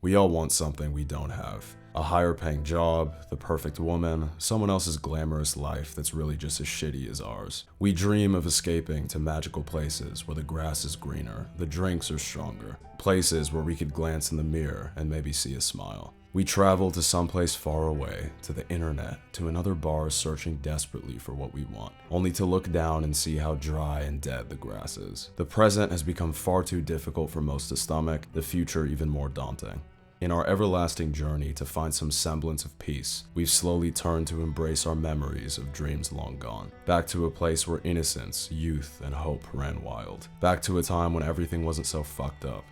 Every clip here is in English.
We all want something we don't have. A higher paying job, the perfect woman, someone else's glamorous life that's really just as shitty as ours. We dream of escaping to magical places where the grass is greener, the drinks are stronger, places where we could glance in the mirror and maybe see a smile. We travel to someplace far away, to the internet, to another bar searching desperately for what we want, only to look down and see how dry and dead the grass is. The present has become far too difficult for most to stomach, the future even more daunting. In our everlasting journey to find some semblance of peace, we've slowly turned to embrace our memories of dreams long gone. Back to a place where innocence, youth, and hope ran wild. Back to a time when everything wasn't so fucked up.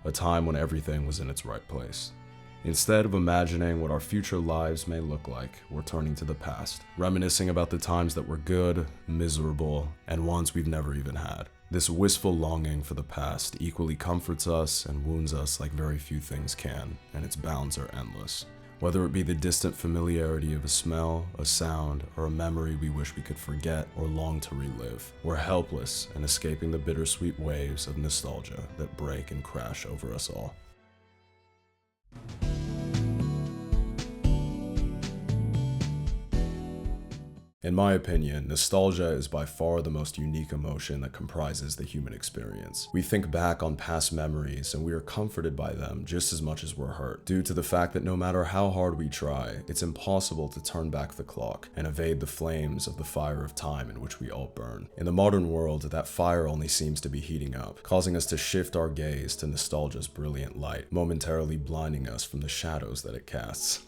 A time when everything was in its right place. Instead of imagining what our future lives may look like, we're turning to the past, reminiscing about the times that were good, miserable, and ones we've never even had. This wistful longing for the past equally comforts us and wounds us like very few things can, and its bounds are endless. Whether it be the distant familiarity of a smell, a sound, or a memory we wish we could forget or long to relive, we're helpless in escaping the bittersweet waves of nostalgia that break and crash over us all. In my opinion, nostalgia is by far the most unique emotion that comprises the human experience. We think back on past memories and we are comforted by them just as much as we're hurt, due to the fact that no matter how hard we try, it's impossible to turn back the clock and evade the flames of the fire of time in which we all burn. In the modern world, that fire only seems to be heating up, causing us to shift our gaze to nostalgia's brilliant light, momentarily blinding us from the shadows that it casts.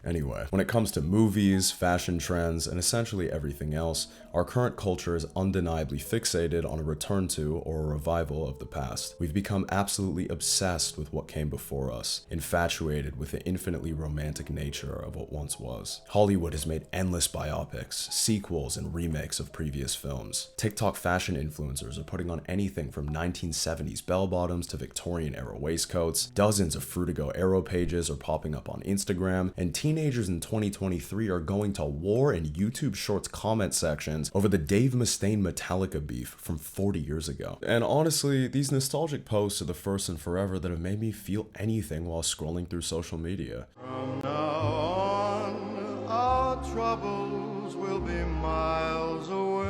Anyway, when it comes to movies, fashion trends, and essentially everything else, our current culture is undeniably fixated on a return to or a revival of the past. We've become absolutely obsessed with what came before us, infatuated with the infinitely romantic nature of what once was. Hollywood has made endless biopics, sequels, and remakes of previous films. TikTok fashion influencers are putting on anything from 1970s bell-bottoms to Victorian-era waistcoats. Dozens of FrutigerAero pages are popping up on Instagram, and teenagers in 2023 are going to war in YouTube Shorts comment sections over the Dave Mustaine Metallica beef from 40 years ago. And honestly, these nostalgic posts are the first and forever that have made me feel anything while scrolling through social media. From now on, our troubles will be miles away.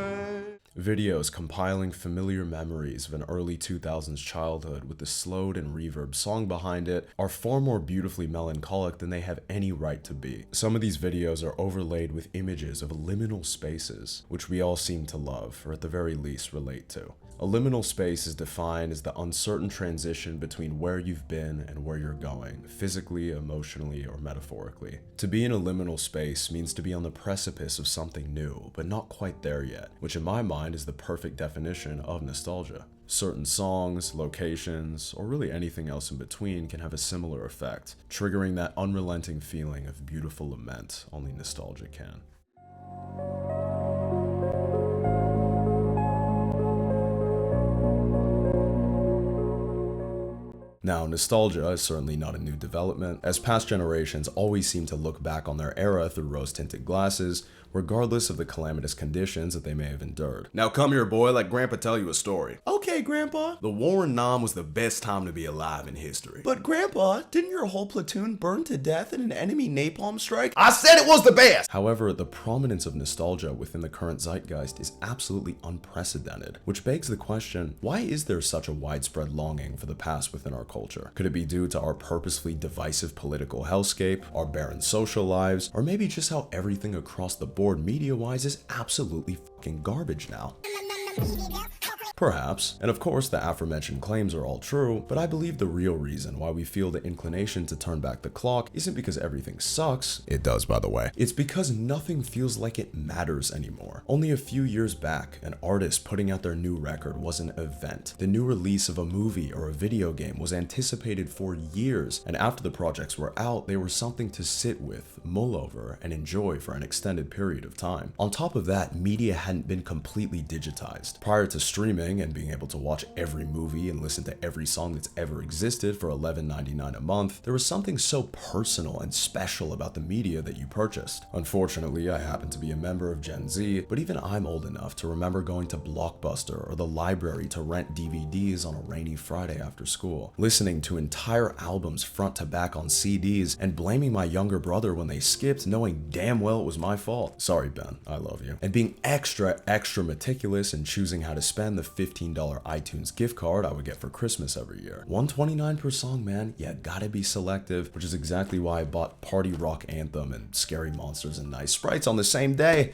Videos compiling familiar memories of an early 2000s childhood with the slowed and reverb song behind it are far more beautifully melancholic than they have any right to be. Some of these videos are overlaid with images of liminal spaces, which we all seem to love, or at the very least relate to. A liminal space is defined as the uncertain transition between where you've been and where you're going, physically, emotionally, or metaphorically. To be in a liminal space means to be on the precipice of something new, but not quite there yet, which in my mind is the perfect definition of nostalgia. Certain songs, locations, or really anything else in between can have a similar effect, triggering that unrelenting feeling of beautiful lament only nostalgia can. Now, nostalgia is certainly not a new development, as past generations always seem to look back on their era through rose-tinted glasses, regardless of the calamitous conditions that they may have endured. Now come here, boy, let Grandpa tell you a story. Okay, Grandpa. The war in Nam was the best time to be alive in history. But Grandpa, didn't your whole platoon burn to death in an enemy napalm strike? I said it was the best! However, the prominence of nostalgia within the current zeitgeist is absolutely unprecedented, which begs the question, why is there such a widespread longing for the past within our culture? Could it be due to our purposefully divisive political hellscape, our barren social lives, or maybe just how everything across the board media-wise is absolutely fucking garbage now? Perhaps, and of course the aforementioned claims are all true, but I believe the real reason why we feel the inclination to turn back the clock isn't because everything sucks, it does by the way, it's because nothing feels like it matters anymore. Only a few years back, an artist putting out their new record was an event. The new release of a movie or a video game was anticipated for years, and after the projects were out, they were something to sit with, mull over, and enjoy for an extended period of time. On top of that, media hadn't been completely digitized. Prior to streaming, streaming and being able to watch every movie and listen to every song that's ever existed for $11.99 a month, there was something so personal and special about the media that you purchased. Unfortunately, I happen to be a member of Gen Z, but even I'm old enough to remember going to Blockbuster or the library to rent DVDs on a rainy Friday after school, listening to entire albums front to back on CDs, and blaming my younger brother when they skipped, knowing damn well it was my fault. Sorry, Ben, I love you. And being extra meticulous in choosing how to spend the $15 iTunes gift card I would get for Christmas every year. $1.29 per song, man. Yeah, gotta be selective, which is exactly why I bought Party Rock Anthem and Scary Monsters and Nice Sprites on the same day.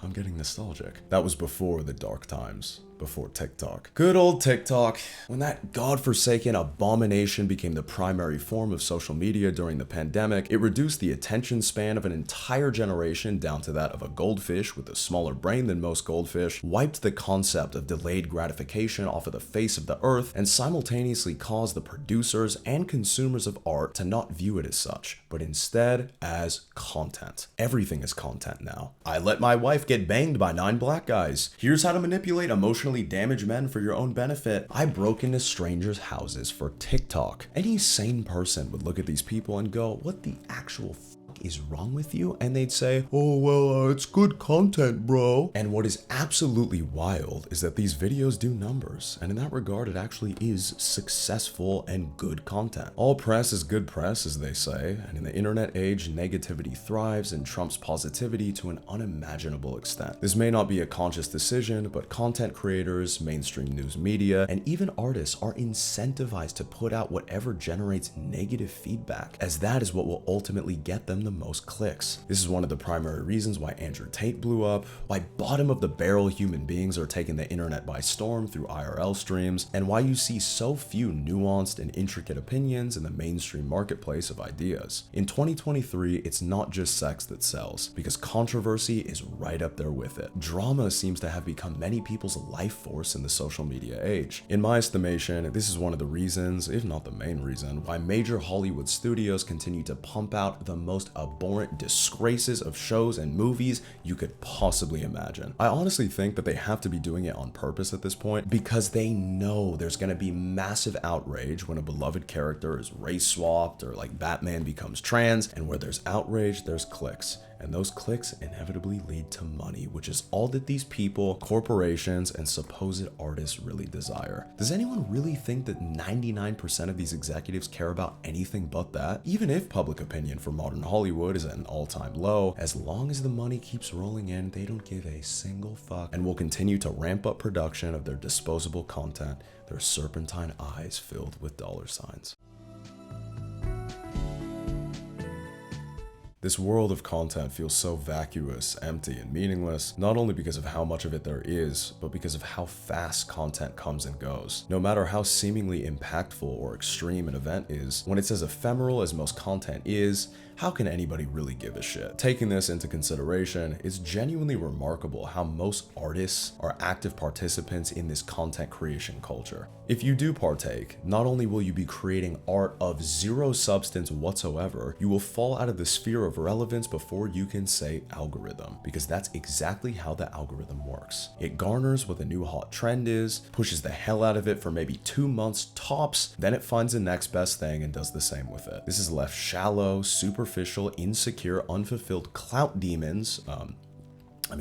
I'm getting nostalgic. That was before the dark times. Before TikTok. Good old TikTok. When that godforsaken abomination became the primary form of social media during the pandemic, it reduced the attention span of an entire generation down to that of a goldfish with a smaller brain than most goldfish, wiped the concept of delayed gratification off of the face of the earth, and simultaneously caused the producers and consumers of art to not view it as such, but instead as content. Everything is content now. I let my wife get banged by 9 black guys. Here's how to manipulate emotionally damaged men for your own benefit. I broke into strangers' houses for TikTok. Any sane person would look at these people and go, what the actual is wrong with you? And they'd say, oh, well, it's good content, bro. And what is absolutely wild is that these videos do numbers. And in that regard, it actually is successful and good content. All press is good press, as they say. And in the internet age, negativity thrives and trumps positivity to an unimaginable extent. This may not be a conscious decision, but content creators, mainstream news media, and even artists are incentivized to put out whatever generates negative feedback, as that is what will ultimately get them the most clicks. This is one of the primary reasons why Andrew Tate blew up, why bottom of the barrel human beings are taking the internet by storm through IRL streams, and why you see so few nuanced and intricate opinions in the mainstream marketplace of ideas. In 2023, it's not just sex that sells, because controversy is right up there with it. Drama seems to have become many people's life force in the social media age. In my estimation, this is one of the reasons, if not the main reason, why major Hollywood studios continue to pump out the most abhorrent disgraces of shows and movies you could possibly imagine. I honestly think that they have to be doing it on purpose at this point, because they know there's going to be massive outrage when a beloved character is race swapped or like Batman becomes trans, and where there's outrage, there's clicks. And those clicks inevitably lead to money, which is all that these people, corporations, and supposed artists really desire. Does anyone really think that 99% of these executives care about anything but that? Even if public opinion for modern Hollywood is at an all-time low, as long as the money keeps rolling in, they don't give a single fuck and will continue to ramp up production of their disposable content, their serpentine eyes filled with dollar signs. This world of content feels so vacuous, empty, and meaningless, not only because of how much of it there is, but because of how fast content comes and goes. No matter how seemingly impactful or extreme an event is, when it's as ephemeral as most content is, how can anybody really give a shit? Taking this into consideration, it's genuinely remarkable how most artists are active participants in this content creation culture. If you do partake, not only will you be creating art of zero substance whatsoever, you will fall out of the sphere of relevance before you can say algorithm, because that's exactly how the algorithm works. It garners what the new hot trend is, pushes the hell out of it for maybe 2 months tops, then it finds the next best thing and does the same with it. This is left shallow, superficial, insecure, unfulfilled clout demons,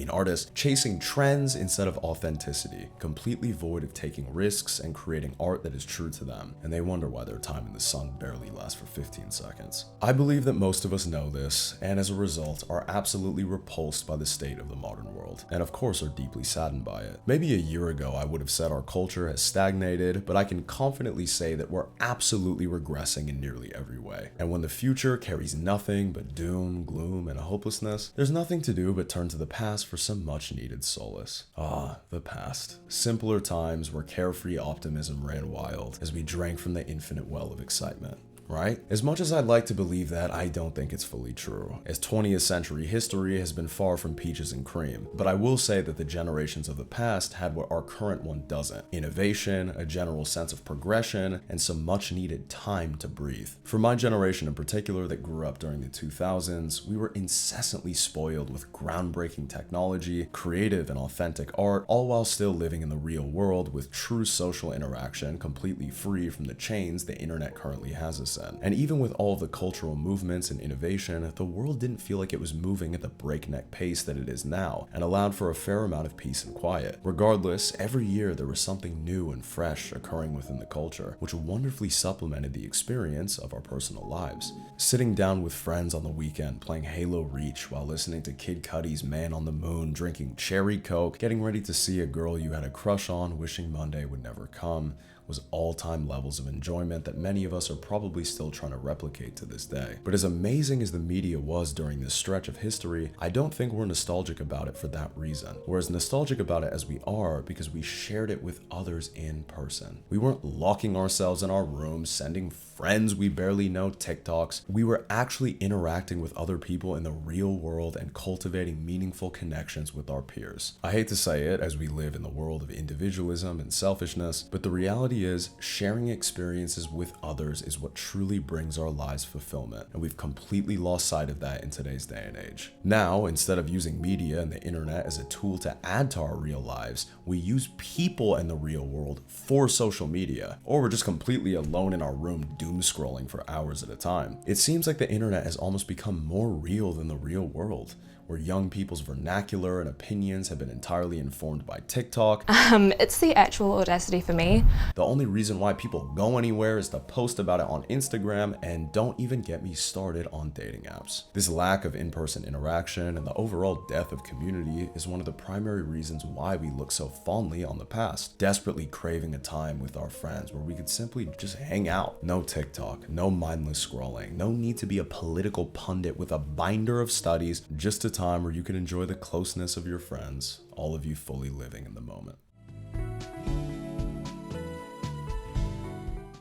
artists chasing trends instead of authenticity, completely void of taking risks and creating art that is true to them, and they wonder why their time in the sun barely lasts for 15 seconds. I believe that most of us know this, and as a result are absolutely repulsed by the state of the modern world, and of course are deeply saddened by it. Maybe a year ago I would have said our culture has stagnated, but I can confidently say that we're absolutely regressing in nearly every way. And when the future carries nothing but doom, gloom, and hopelessness, there's nothing to do but turn to the past for some much needed solace. Ah, the past. Simpler times where carefree optimism ran wild as we drank from the infinite well of excitement. right? As much as I'd like to believe that, I don't think it's fully true, as 20th century history has been far from peaches and cream. But I will say that the generations of the past had what our current one doesn't: innovation, a general sense of progression, and some much needed time to breathe. For my generation in particular that grew up during the 2000s, we were incessantly spoiled with groundbreaking technology, creative and authentic art, all while still living in the real world with true social interaction completely free from the chains the internet currently has us in. And even with all of the cultural movements and innovation, the world didn't feel like it was moving at the breakneck pace that it is now, and allowed for a fair amount of peace and quiet. Regardless, every year there was something new and fresh occurring within the culture, which wonderfully supplemented the experience of our personal lives. Sitting down with friends on the weekend playing HaloReach while listening to Kid Cudi's Man on the Moon, drinking cherry coke, getting ready to see a girl you had a crush on, wishing Monday would never come, was all-time levels of enjoyment that many of us are probably still trying to replicate to this day. But as amazing as the media was during this stretch of history, I don't think we're nostalgic about it for that reason. We're as nostalgic about it as we are because we shared it with others in person. We weren't locking ourselves in our rooms, sending friends we barely know TikToks. We were actually interacting with other people in the real world and cultivating meaningful connections with our peers. I hate to say it, as we live in the world of individualism and selfishness, but the reality is sharing experiences with others is what truly brings our lives fulfillment, and we've completely lost sight of that in today's day and age. Now, instead of using media and the internet as a tool to add to our real lives, we use people in the real world for social media, or we're just completely alone in our room doom scrolling for hours at a time. It seems like the internet has almost become more real than the real world, where young people's vernacular and opinions have been entirely informed by TikTok. It's the actual audacity for me. The only reason why people go anywhere is to post about it on Instagram, and don't even get me started on dating apps. This lack of in-person interaction and the overall death of community is one of the primary reasons why we look so fondly on the past, desperately craving a time with our friends where we could simply just hang out. No TikTok, no mindless scrolling, no need to be a political pundit with a binder of studies, just a time where you can enjoy the closeness of your friends, all of you fully living in the moment.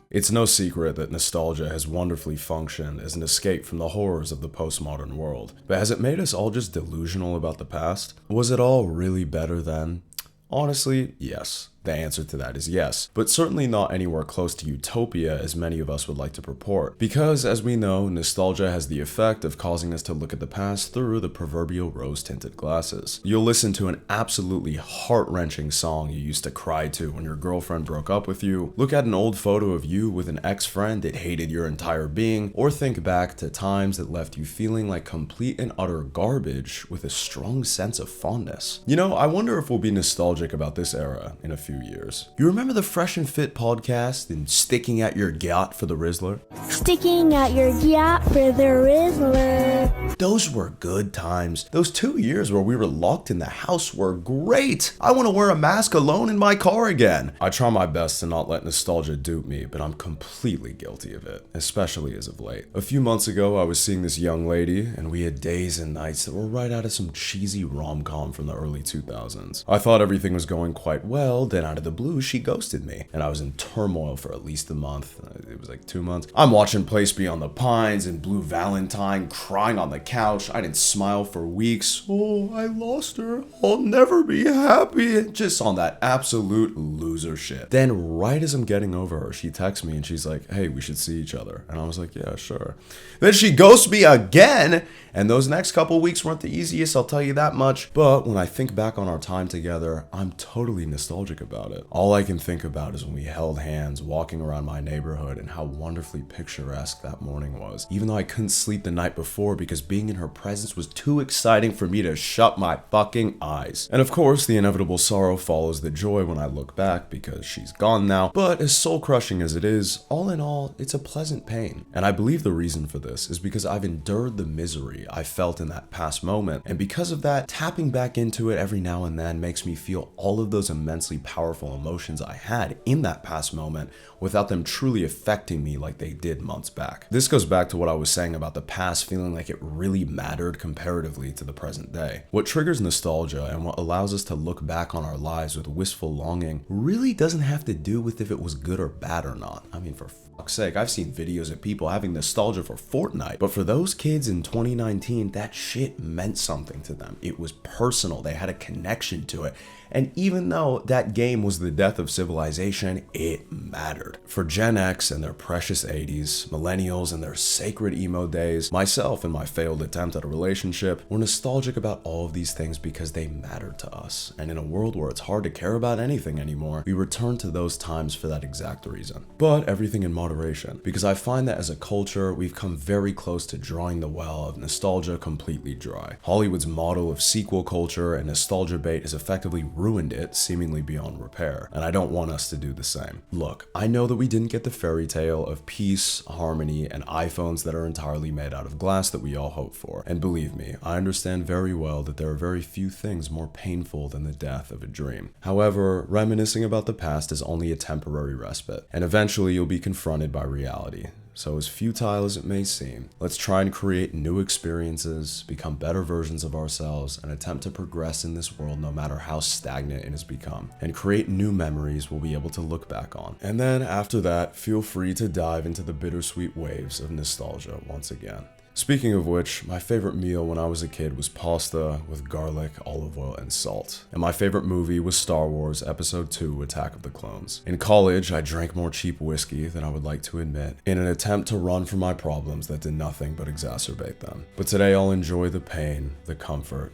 It's no secret that nostalgia has wonderfully functioned as an escape from the horrors of the postmodern world. But has it made us all just delusional about the past? Was it all really better then? Honestly, yes. The answer to that is yes, but certainly not anywhere close to utopia as many of us would like to purport. Because, as we know, nostalgia has the effect of causing us to look at the past through the proverbial rose-tinted glasses. You'll listen to an absolutely heart-wrenching song you used to cry to when your girlfriend broke up with you, look at an old photo of you with an ex-friend that hated your entire being, or think back to times that left you feeling like complete and utter garbage with a strong sense of fondness. You know, I wonder if we'll be nostalgic about this era in a few years. You remember the Fresh and Fit podcast and sticking at your gyat for the Rizzler? Sticking at your gyat for the Rizzler. Those were good times. Those 2 years where we were locked in the house were great. I want to wear a mask alone in my car again. I try my best to not let nostalgia dupe me, but I'm completely guilty of it, especially as of late. A few months ago, I was seeing this young lady, and we had days and nights that were right out of some cheesy rom-com from the early 2000s. I thought everything was going quite well, then out of the blue, she ghosted me, and I was in turmoil for at least a month. It was like 2 months. I'm watching Place Beyond the Pines and Blue Valentine, crying on the couch. I didn't smile for weeks. Oh, I lost her. I'll never be happy. Just on that absolute loser shit. Then right as I'm getting over her, she texts me and she's like, hey, we should see each other. And I was like, yeah, sure. Then she ghosts me again. And those next couple weeks weren't the easiest, I'll tell you that much. But when I think back on our time together, I'm totally nostalgic about it. All I can think about is when we held hands walking around my neighborhood and how wonderfully picturesque that morning was. Even though I couldn't sleep the night before because being in her presence was too exciting for me to shut my fucking eyes. And of course, the inevitable sorrow follows the joy when I look back because she's gone now. But as soul-crushing as it is, all in all, it's a pleasant pain. And I believe the reason for this is because I've endured the misery I felt in that past moment. And because of that, tapping back into it every now and then makes me feel all of those immensely powerful emotions I had in that past moment without them truly affecting affecting me like they did months back. This goes back to what I was saying about the past feeling like it really mattered comparatively to the present day. What triggers nostalgia and what allows us to look back on our lives with wistful longing really doesn't have to do with if it was good or bad or not. I mean, for fuck's sake, I've seen videos of people having nostalgia for Fortnite, but for those kids in 2019, that shit meant something to them. It was personal. They had a connection to it. And even though that game was the death of civilization, it mattered. For Gen X and their precious 80s, millennials and their sacred emo days, myself and my failed attempt at a relationship, we're nostalgic about all of these things because they mattered to us. And in a world where it's hard to care about anything anymore, we return to those times for that exact reason. But everything in moderation, because I find that as a culture, we've come very close to drawing the well of nostalgia completely dry. Hollywood's model of sequel culture and nostalgia bait has effectively ruined it seemingly beyond repair, and I don't want us to do the same. Look, I know that we didn't get the fairy tale of peace, harmony, and iPhones that are entirely made out of glass that we all hope for, and believe me, I understand very well that there are very few things more painful than the death of a dream. However, reminiscing about the past is only a temporary respite, and eventually you'll be confronted by reality. So as futile as it may seem, let's try and create new experiences, become better versions of ourselves, and attempt to progress in this world no matter how stagnant it has become, and create new memories we'll be able to look back on. And then after that, feel free to dive into the bittersweet waves of nostalgia once again. Speaking of which, my favorite meal when I was a kid was pasta with garlic, olive oil, and salt. And my favorite movie was Star Wars Episode 2: Attack of the Clones. In college, I drank more cheap whiskey than I would like to admit, in an attempt to run from my problems that did nothing but exacerbate them. But today I'll enjoy the pain, the comfort,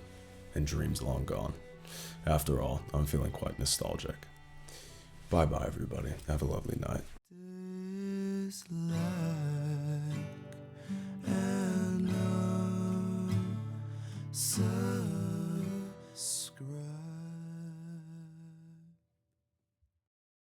and dreams long gone. After all, I'm feeling quite nostalgic. Bye bye everybody, have a lovely night. So